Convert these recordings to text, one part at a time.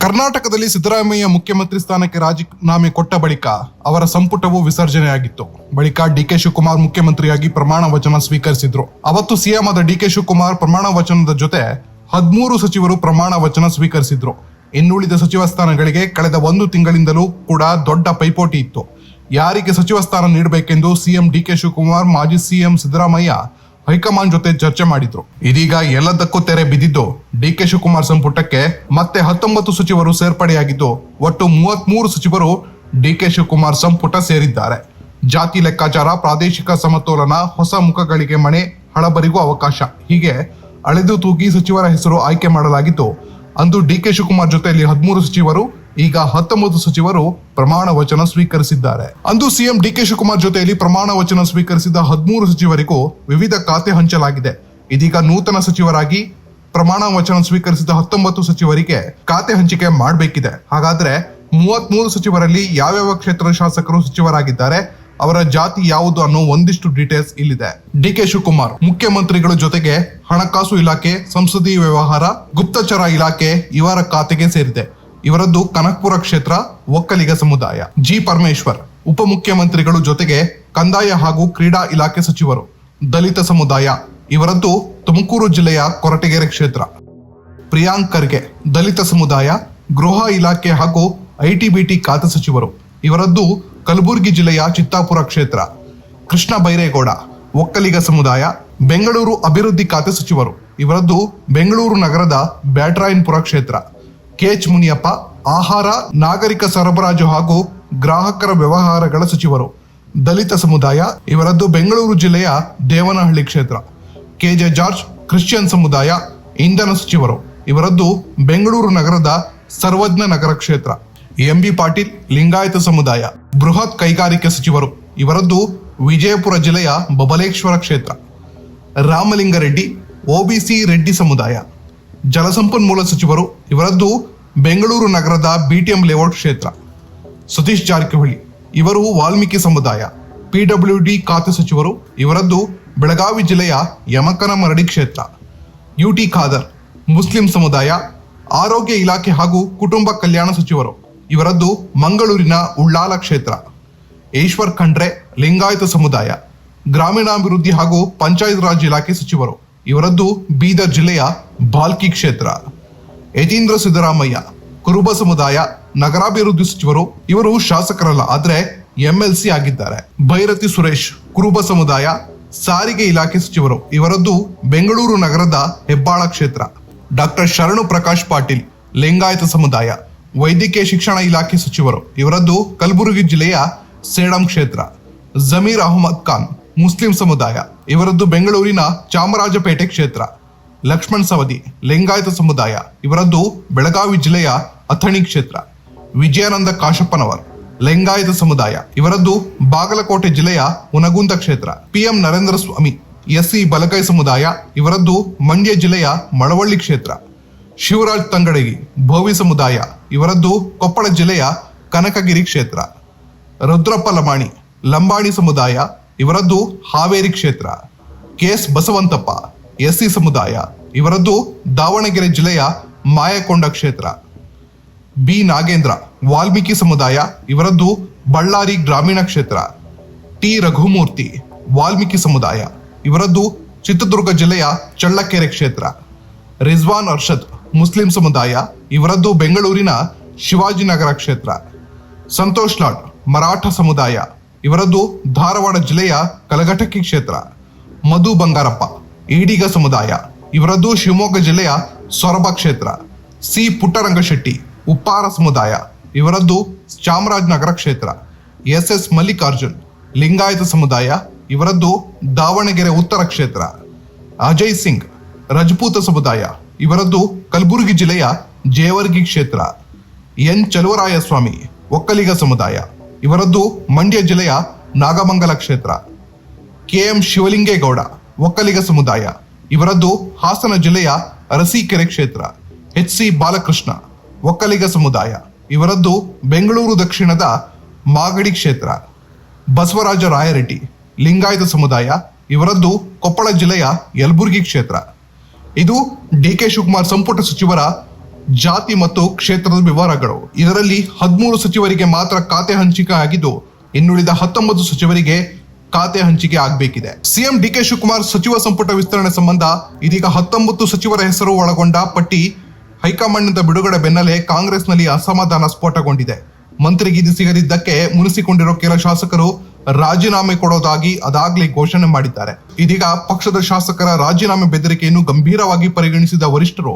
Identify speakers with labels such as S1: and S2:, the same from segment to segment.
S1: ಕರ್ನಾಟಕದಲ್ಲಿ ಸಿದ್ದರಾಮಯ್ಯ ಮುಖ್ಯಮಂತ್ರಿ ಸ್ಥಾನಕ್ಕೆ ರಾಜೀನಾಮೆ ಕೊಟ್ಟ ಬಳಿಕ ಅವರ ಸಂಪುಟವು ವಿಸರ್ಜನೆಯಾಗಿತ್ತು. ಬಳಿಕ ಡಿಕೆ ಶಿವಕುಮಾರ್ ಮುಖ್ಯಮಂತ್ರಿಯಾಗಿ ಪ್ರಮಾಣ ವಚನ ಸ್ವೀಕರಿಸಿದ್ರು. ಅವತ್ತು ಸಿಎಂ ಆದ ಡಿಕೆ ಶಿವಕುಮಾರ್ ಪ್ರಮಾಣ ವಚನದ ಜೊತೆ 13 ಸಚಿವರು ಪ್ರಮಾಣ ವಚನ ಸ್ವೀಕರಿಸಿದ್ರು. ಇನ್ನುಳಿದ ಸಚಿವ ಸ್ಥಾನಗಳಿಗೆ ಕಳೆದ 1 ತಿಂಗಳಿಂದಲೂ ಕೂಡ ದೊಡ್ಡ ಪೈಪೋಟಿ ಇತ್ತು. ಯಾರಿಗೆ ಸಚಿವ ಸ್ಥಾನ ನೀಡಬೇಕೆಂದು ಸಿಎಂ ಡಿಕೆ ಶಿವಕುಮಾರ್ ಮಾಜಿ ಸಿಎಂ ಸಿದ್ದರಾಮಯ್ಯ ಹೈಕಮಾಂಡ್ ಜೊತೆ ಚರ್ಚೆ ಮಾಡಿದ್ರು. ಇದೀಗ ಎಲ್ಲದಕ್ಕೂ ತೆರೆ ಬಿದ್ದಿದ್ದು ಡಿಕೆ ಶಿವಕುಮಾರ್ ಸಂಪುಟಕ್ಕೆ ಮತ್ತೆ 19 ಸಚಿವರು ಸೇರ್ಪಡೆಯಾಗಿದ್ದು ಒಟ್ಟು 33 ಸಚಿವರು ಡಿಕೆ ಶಿವಕುಮಾರ್ ಸಂಪುಟ ಸೇರಿದ್ದಾರೆ. ಜಾತಿ ಲೆಕ್ಕಾಚಾರ, ಪ್ರಾದೇಶಿಕ ಸಮತೋಲನ, ಹೊಸ ಮುಖಗಳಿಗೆ ಮಣೆ, ಹಳಬರಿಗೂ ಅವಕಾಶ, ಹೀಗೆ ಅಳೆದು ತೂಗಿ ಸಚಿವರ ಹೆಸರು ಆಯ್ಕೆ ಮಾಡಲಾಗಿದ್ದು ಅಂದು ಡಿಕೆ ಶಿವಕುಮಾರ್ ಜೊತೆಯಲ್ಲಿ 13 ಸಚಿವರು, ಈಗ 19 ಸಚಿವರು ಪ್ರಮಾಣ ವಚನ ಸ್ವೀಕರಿಸಿದ್ದಾರೆ. ಅಂದು ಸಿಎಂ ಡಿಕೆ ಶಿವಕುಮಾರ್ ಜೊತೆಯಲ್ಲಿ ಪ್ರಮಾಣ ವಚನ ಸ್ವೀಕರಿಸಿದ 13 ಸಚಿವರಿಗೂ ವಿವಿಧ ಖಾತೆ ಹಂಚಲಾಗಿದೆ. ಇದೀಗ ನೂತನ ಸಚಿವರಾಗಿ ಪ್ರಮಾಣ ವಚನ ಸ್ವೀಕರಿಸಿದ 19 ಸಚಿವರಿಗೆ ಖಾತೆ ಹಂಚಿಕೆ ಮಾಡಬೇಕಿದೆ. ಹಾಗಾದ್ರೆ 33 ಸಚಿವರಲ್ಲಿ ಯಾವ್ಯಾವ ಕ್ಷೇತ್ರದ ಶಾಸಕರು ಸಚಿವರಾಗಿದ್ದಾರೆ, ಅವರ ಜಾತಿ ಯಾವುದು ಅನ್ನೋ ಒಂದಿಷ್ಟು ಡೀಟೇಲ್ಸ್ ಇಲ್ಲಿದೆ. ಡಿಕೆ ಶಿವಕುಮಾರ್ ಮುಖ್ಯಮಂತ್ರಿಗಳ ಜೊತೆಗೆ ಹಣಕಾಸು ಇಲಾಖೆ, ಸಂಸದೀಯ ವ್ಯವಹಾರ, ಗುಪ್ತಚರ ಇಲಾಖೆ ಇವರ ಖಾತೆಗೆ ಸೇರಿದೆ. ಇವರದ್ದು ಕನಕಪುರ ಕ್ಷೇತ್ರ, ಒಕ್ಕಲಿಗ ಸಮುದಾಯ. ಜಿ ಪರಮೇಶ್ವರ್ ಉಪಮುಖ್ಯಮಂತ್ರಿಗಳು ಜೊತೆಗೆ ಕಂದಾಯ ಹಾಗೂ ಕ್ರೀಡಾ ಇಲಾಖೆ ಸಚಿವರು, ದಲಿತ ಸಮುದಾಯ. ಇವರದ್ದು ತುಮಕೂರು ಜಿಲ್ಲೆಯ ಕೊರಟಗೆರೆ ಕ್ಷೇತ್ರ. ಪ್ರಿಯಾಂಕ್ ಖರ್ಗೆ ದಲಿತ ಸಮುದಾಯ, ಗೃಹ ಇಲಾಖೆ ಹಾಗೂ ಐಟಿ-ಬಿಟಿ ಖಾತೆ ಸಚಿವರು. ಇವರದ್ದು ಕಲಬುರಗಿ ಜಿಲ್ಲೆಯ ಚಿತ್ತಾಪುರ ಕ್ಷೇತ್ರ. ಕೃಷ್ಣ ಬೈರೇಗೌಡ ಒಕ್ಕಲಿಗ ಸಮುದಾಯ, ಬೆಂಗಳೂರು ಅಭಿವೃದ್ಧಿ ಖಾತೆ ಸಚಿವರು. ಇವರದ್ದು ಬೆಂಗಳೂರು ನಗರದ ಬ್ಯಾಟರಾಯನಪುರ ಕ್ಷೇತ್ರ. ಕೆಎಚ್ ಮುನಿಯಪ್ಪ ಆಹಾರ, ನಾಗರಿಕ ಸರಬರಾಜು ಹಾಗೂ ಗ್ರಾಹಕರ ವ್ಯವಹಾರಗಳ ಸಚಿವರು, ದಲಿತ ಸಮುದಾಯ. ಇವರದ್ದು ಬೆಂಗಳೂರು ಜಿಲ್ಲೆಯ ದೇವನಹಳ್ಳಿ ಕ್ಷೇತ್ರ. ಕೆಜೆ ಜಾರ್ಜ್ ಕ್ರಿಶ್ಚಿಯನ್ ಸಮುದಾಯ, ಇಂಧನ ಸಚಿವರು. ಇವರದ್ದು ಬೆಂಗಳೂರು ನಗರದ ಸರ್ವಜ್ಞ ನಗರ ಕ್ಷೇತ್ರ. ಎಂಬಿ ಪಾಟೀಲ್ ಲಿಂಗಾಯತ ಸಮುದಾಯ, ಬೃಹತ್ ಕೈಗಾರಿಕೆ ಸಚಿವರು. ಇವರದ್ದು ವಿಜಯಪುರ ಜಿಲ್ಲೆಯ ಬಬಲೇಶ್ವರ ಕ್ಷೇತ್ರ. ರಾಮಲಿಂಗಾರೆಡ್ಡಿ ಒಬಿಸಿ ರೆಡ್ಡಿ ಸಮುದಾಯ, ಜಲಸಂಪನ್ಮೂಲ ಸಚಿವರು. ಇವರದ್ದು ಬೆಂಗಳೂರು ನಗರದ ಬಿಟಿಎಂ ಲೇಔಟ್ ಕ್ಷೇತ್ರ. ಸತೀಶ್ ಜಾರಕಿಹೊಳಿ ಇವರು ವಾಲ್ಮೀಕಿ ಸಮುದಾಯ, ಪಿಡಬ್ಲ್ಯೂಡಿ ಖಾತೆ ಸಚಿವರು. ಇವರದ್ದು ಬೆಳಗಾವಿ ಜಿಲ್ಲೆಯ ಯಮಕನಮರಡಿ ಕ್ಷೇತ್ರ. ಯುಟಿ ಖಾದರ್ ಮುಸ್ಲಿಂ ಸಮುದಾಯ, ಆರೋಗ್ಯ ಇಲಾಖೆ ಹಾಗೂ ಕುಟುಂಬ ಕಲ್ಯಾಣ ಸಚಿವರು. ಇವರದ್ದು ಮಂಗಳೂರಿನ ಉಳ್ಳಾಲ ಕ್ಷೇತ್ರ. ಈಶ್ವರ್ ಖಂಡ್ರೆ ಲಿಂಗಾಯತ ಸಮುದಾಯ, ಗ್ರಾಮೀಣಾಭಿವೃದ್ಧಿ ಹಾಗೂ ಪಂಚಾಯತ್ ರಾಜ್ ಇಲಾಖೆ ಸಚಿವರು. ಇವರದ್ದು ಬೀದರ್ ಜಿಲ್ಲೆಯ ಬಾಲ್ಕಿ ಕ್ಷೇತ್ರ. ಯತೀಂದ್ರ ಸಿದ್ದರಾಮಯ್ಯ ಕುರುಬ ಸಮುದಾಯ, ನಗರಾಭಿವೃದ್ಧಿ ಸಚಿವರು. ಇವರು ಶಾಸಕರಲ್ಲ, ಆದ್ರೆ ಎಂಎಲ್ಸಿ ಆಗಿದ್ದಾರೆ. ಭೈರತಿ ಸುರೇಶ್ ಕುರುಬ ಸಮುದಾಯ, ಸಾರಿಗೆ ಇಲಾಖೆ ಸಚಿವರು. ಇವರದ್ದು ಬೆಂಗಳೂರು ನಗರದ ಹೆಬ್ಬಾಳ ಕ್ಷೇತ್ರ. ಡಾಕ್ಟರ್ ಶರಣು ಪ್ರಕಾಶ್ ಪಾಟೀಲ್ ಲಿಂಗಾಯತ ಸಮುದಾಯ, ವೈದ್ಯಕೀಯ ಶಿಕ್ಷಣ ಇಲಾಖೆ ಸಚಿವರು. ಇವರದ್ದು ಕಲಬುರಗಿ ಜಿಲ್ಲೆಯ ಸೇಡಂ ಕ್ಷೇತ್ರ. ಜಮೀರ್ ಅಹಮದ್ ಖಾನ್ ಮುಸ್ಲಿಂ ಸಮುದಾಯ, ಇವರದ್ದು ಬೆಂಗಳೂರಿನ ಚಾಮರಾಜಪೇಟೆ ಕ್ಷೇತ್ರ. ಲಕ್ಷ್ಮಣ್ ಸವದಿ ಲಿಂಗಾಯತ ಸಮುದಾಯ, ಇವರದ್ದು ಬೆಳಗಾವಿ ಜಿಲ್ಲೆಯ ಅಥಣಿ ಕ್ಷೇತ್ರ. ವಿಜಯಾನಂದ ಕಾಶಪ್ಪನವರ್ ಲಿಂಗಾಯತ ಸಮುದಾಯ, ಇವರದ್ದು ಬಾಗಲಕೋಟೆ ಜಿಲ್ಲೆಯ ಹುನಗುಂದ ಕ್ಷೇತ್ರ. ಪಿಎಂ ನರೇಂದ್ರ ಸ್ವಾಮಿ ಎಸ್ಸಿ ಬಲಗೈ ಸಮುದಾಯ, ಇವರದ್ದು ಮಂಡ್ಯ ಜಿಲ್ಲೆಯ ಮಳವಳ್ಳಿ ಕ್ಷೇತ್ರ. ಶಿವರಾಜ್ ತಂಗಡಗಿ ಭೋವಿ ಸಮುದಾಯ, ಇವರದ್ದು ಕೊಪ್ಪಳ ಜಿಲ್ಲೆಯ ಕನಕಗಿರಿ ಕ್ಷೇತ್ರ. ರುದ್ರಪ್ಪ ಲಮಾಣಿ ಲಂಬಾಣಿ ಸಮುದಾಯ, ಇವರದ್ದು ಹಾವೇರಿ ಕ್ಷೇತ್ರ. ಕೆಎಸ್ ಬಸವಂತಪ್ಪ ಎಸ್ಸಿ ಸಮುದಾಯ, ಇವರದ್ದು ದಾವಣಗೆರೆ ಜಿಲ್ಲೆಯ ಮಾಯಕೊಂಡ ಕ್ಷೇತ್ರ. ಬಿ ನಾಗೇಂದ್ರ ವಾಲ್ಮೀಕಿ ಸಮುದಾಯ, ಇವರದ್ದು ಬಳ್ಳಾರಿ ಗ್ರಾಮೀಣ ಕ್ಷೇತ್ರ. ಟಿ ರಘುಮೂರ್ತಿ ವಾಲ್ಮೀಕಿ ಸಮುದಾಯ, ಇವರದ್ದು ಚಿತ್ರದುರ್ಗ ಜಿಲ್ಲೆಯ ಚಳ್ಳಕೆರೆ ಕ್ಷೇತ್ರ. ರಿಜ್ವಾನ್ ಅರ್ಷದ್ ಮುಸ್ಲಿಂ ಸಮುದಾಯ, ಇವರದ್ದು ಬೆಂಗಳೂರಿನ ಶಿವಾಜಿನಗರ ಕ್ಷೇತ್ರ. ಸಂತೋಷ್ ಲಾಡ್ ಮರಾಠ ಸಮುದಾಯ, ಇವರದ್ದು ಧಾರವಾಡ ಜಿಲ್ಲೆಯ ಕಲಘಟಕಿ ಕ್ಷೇತ್ರ. ಮಧು ಬಂಗಾರಪ್ಪ ಈಡಿಗ ಸಮುದಾಯ, ಇವರದ್ದು ಶಿವಮೊಗ್ಗ ಜಿಲ್ಲೆಯ ಸೊರಬ ಕ್ಷೇತ್ರ. ಸಿ ಪುಟ್ಟರಂಗಶೆಟ್ಟಿ ಉಪ್ಪಾರ ಸಮುದಾಯ, ಇವರದ್ದು ಚಾಮರಾಜನಗರ ಕ್ಷೇತ್ರ. ಎಸ್ ಮಲ್ಲಿಕಾರ್ಜುನ್ ಲಿಂಗಾಯತ ಸಮುದಾಯ, ಇವರದ್ದು ದಾವಣಗೆರೆ ಉತ್ತರ ಕ್ಷೇತ್ರ. ಅಜಯ್ ಸಿಂಗ್ ರಜಪೂತ ಸಮುದಾಯ, ಇವರದ್ದು ಕಲಬುರಗಿ ಜಿಲ್ಲೆಯ ಜೇವರ್ಗಿ ಕ್ಷೇತ್ರ. ಎನ್ ಚಲುವರಾಯಸ್ವಾಮಿ ಒಕ್ಕಲಿಗ ಸಮುದಾಯ, ಇವರದ್ದು ಮಂಡ್ಯ ಜಿಲ್ಲೆಯ ನಾಗಮಂಗಲ ಕ್ಷೇತ್ರ. ಕೆಎಂ ಶಿವಲಿಂಗೇಗೌಡ ಒಕ್ಕಲಿಗ ಸಮುದಾಯ, ಇವರದ್ದು ಹಾಸನ ಜಿಲ್ಲೆಯ ಅರಸೀಕೆರೆ ಕ್ಷೇತ್ರ. ಎಚ್.ಸಿ. ಬಾಲಕೃಷ್ಣ ಒಕ್ಕಲಿಗ ಸಮುದಾಯ, ಇವರದ್ದು ಬೆಂಗಳೂರು ದಕ್ಷಿಣದ ಮಾಗಡಿ ಕ್ಷೇತ್ರ. ಬಸವರಾಜ ರಾಯರೆಡ್ಡಿ ಲಿಂಗಾಯತ ಸಮುದಾಯ, ಇವರದ್ದು ಕೊಪ್ಪಳ ಜಿಲ್ಲೆಯ ಯಲಬುರ್ಗಿ ಕ್ಷೇತ್ರ. ಇದು ಡಿಕೆ ಶಿವಕುಮಾರ್ ಸಂಪುಟ ಸಚಿವರ ಜಾತಿ ಮತ್ತು ಕ್ಷೇತ್ರದ ವಿವರಗಳು. ಇದರಲ್ಲಿ 13 ಸಚಿವರಿಗೆ ಮಾತ್ರ ಖಾತೆ ಹಂಚಿಕೆ ಆಗಿದ್ದು, ಇನ್ನುಳಿದ 19 ಸಚಿವರಿಗೆ ಖಾತೆ ಹಂಚಿಕೆ ಆಗಬೇಕಿದೆ. ಸಿಎಂ ಡಿಕೆ ಶಿವಕುಮಾರ್ ಸಚಿವ ಸಂಪುಟ ವಿಸ್ತರಣೆ ಸಂಬಂಧ ಇದೀಗ 19 ಸಚಿವರ ಹೆಸರು ಒಳಗೊಂಡ ಪಟ್ಟಿ ಹೈಕಮಾಂಡ್ನಿಂದ ಬಿಡುಗಡೆ ಬೆನ್ನಲ್ಲೇ ಕಾಂಗ್ರೆಸ್ನಲ್ಲಿ ಅಸಮಾಧಾನ ಸ್ಫೋಟಗೊಂಡಿದೆ. ಮಂತ್ರಿಗಿರಿ ಸಿಗದಿದ್ದಕ್ಕೆ ಮುನಿಸಿಕೊಂಡಿರೋ ಕೆಲ ಶಾಸಕರು ರಾಜೀನಾಮೆ ಕೊಡೋದಾಗಿ ಅದಾಗ್ಲೇ ಘೋಷಣೆ ಮಾಡಿದ್ದಾರೆ. ಇದೀಗ ಪಕ್ಷದ ಶಾಸಕರ ರಾಜೀನಾಮೆ ಬೆದರಿಕೆಯನ್ನು ಗಂಭೀರವಾಗಿ ಪರಿಗಣಿಸಿದ ವರಿಷ್ಠರು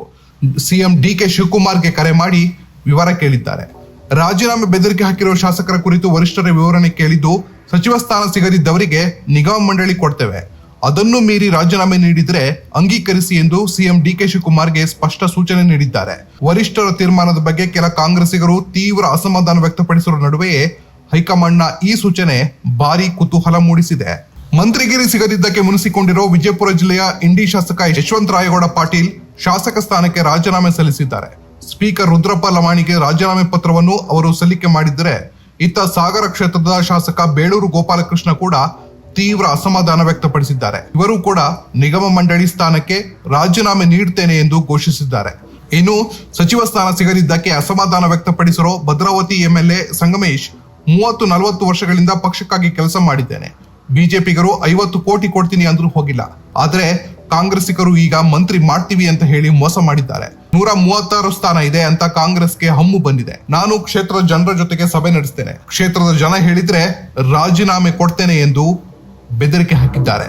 S1: ಸಿಎಂ ಡಿಕೆ ಶಿವಕುಮಾರ್ಗೆ ಕರೆ ಮಾಡಿ ವಿವರ ಕೇಳಿದ್ದಾರೆ. ರಾಜೀನಾಮೆ ಬೆದರಿಕೆ ಹಾಕಿರುವ ಶಾಸಕರ ಕುರಿತು ವರಿಷ್ಠರ ವಿವರಣೆ ಕೇಳಿದ್ದು, ಸಚಿವ ಸ್ಥಾನ ಸಿಗದಿದ್ದವರಿಗೆ ನಿಗಮ ಮಂಡಳಿ ಕೊಡ್ತೇವೆ, ಅದನ್ನು ಮೀರಿ ರಾಜೀನಾಮೆ ನೀಡಿದ್ರೆ ಅಂಗೀಕರಿಸಿ ಎಂದು ಸಿಎಂ ಡಿಕೆ ಶಿವಕುಮಾರ್ಗೆ ಸ್ಪಷ್ಟ ಸೂಚನೆ ನೀಡಿದ್ದಾರೆ. ವರಿಷ್ಠರ ತೀರ್ಮಾನದ ಬಗ್ಗೆ ಕೆಲ ಕಾಂಗ್ರೆಸ್ಸಿಗರು ತೀವ್ರ ಅಸಮಾಧಾನ ವ್ಯಕ್ತಪಡಿಸಿರುವ ನಡುವೆಯೇ ಹೈಕಮಾಂಡ್ನ ಈ ಸೂಚನೆ ಭಾರಿ ಕುತೂಹಲ ಮೂಡಿಸಿದೆ. ಮಂತ್ರಿಗಿರಿ ಸಿಗದಿದ್ದಕ್ಕೆ ಮುನಿಸಿಕೊಂಡಿರೋ ವಿಜಯಪುರ ಜಿಲ್ಲೆಯ ಇಂಡಿ ಶಾಸಕ ಯಶವಂತರಾಯಗೌಡ ಪಾಟೀಲ್ ಶಾಸಕ ಸ್ಥಾನಕ್ಕೆ ರಾಜೀನಾಮೆ ಸಲ್ಲಿಸಿದ್ದಾರೆ. ಸ್ಪೀಕರ್ ರುದ್ರಪ್ಪ ಲಮಾಣಿಗೆ ರಾಜೀನಾಮೆ ಪತ್ರವನ್ನು ಅವರು ಸಲ್ಲಿಕೆ ಮಾಡಿದ್ದರೆ, ಇತ್ತ ಸಾಗರ ಕ್ಷೇತ್ರದ ಶಾಸಕ ಬೇಳೂರು ಗೋಪಾಲಕೃಷ್ಣ ಕೂಡ ತೀವ್ರ ಅಸಮಾಧಾನ ವ್ಯಕ್ತಪಡಿಸಿದ್ದಾರೆ. ಇವರು ಕೂಡ ನಿಗಮ ಮಂಡಳಿ ಸ್ಥಾನಕ್ಕೆ ರಾಜೀನಾಮೆ ನೀಡುತ್ತೇನೆ ಎಂದು ಘೋಷಿಸಿದ್ದಾರೆ. ಇನ್ನು ಸಚಿವ ಸ್ಥಾನ ಸಿಗದಿದ್ದಕ್ಕೆ ಅಸಮಾಧಾನ ವ್ಯಕ್ತಪಡಿಸಿರೋ ಭದ್ರಾವತಿ ಎಂಎಲ್ಎ ಸಂಗಮೇಶ್, 30-40 ವರ್ಷಗಳಿಂದ ಪಕ್ಷಕ್ಕಾಗಿ ಕೆಲಸ ಮಾಡಿದ್ದೇನೆ, ಬಿಜೆಪಿಗರು 50 ಕೋಟಿ ಕೊಡ್ತೀನಿ ಅಂದ್ರೂ ಹೋಗಿಲ್ಲ, ಆದ್ರೆ ಕಾಂಗ್ರೆಸ್ಸಿಗರು ಈಗ ಮಂತ್ರಿ ಮಾಡ್ತೀವಿ ಅಂತ ಹೇಳಿ ಮೋಸ ಮಾಡಿದ್ದಾರೆ. 136 ಸ್ಥಾನ ಇದೆ ಅಂತ ಕಾಂಗ್ರೆಸ್ಗೆ ಹಮ್ಮು ಬಂದಿದೆ. ನಾನು ಕ್ಷೇತ್ರದ ಜನರ ಜೊತೆಗೆ ಸಭೆ ನಡೆಸ್ತೇನೆ, ಕ್ಷೇತ್ರದ ಜನ ಹೇಳಿದ್ರೆ ರಾಜೀನಾಮೆ ಕೊಡ್ತೇನೆ ಎಂದು ಬೆದರಿಕೆ ಹಾಕಿದ್ದಾರೆ.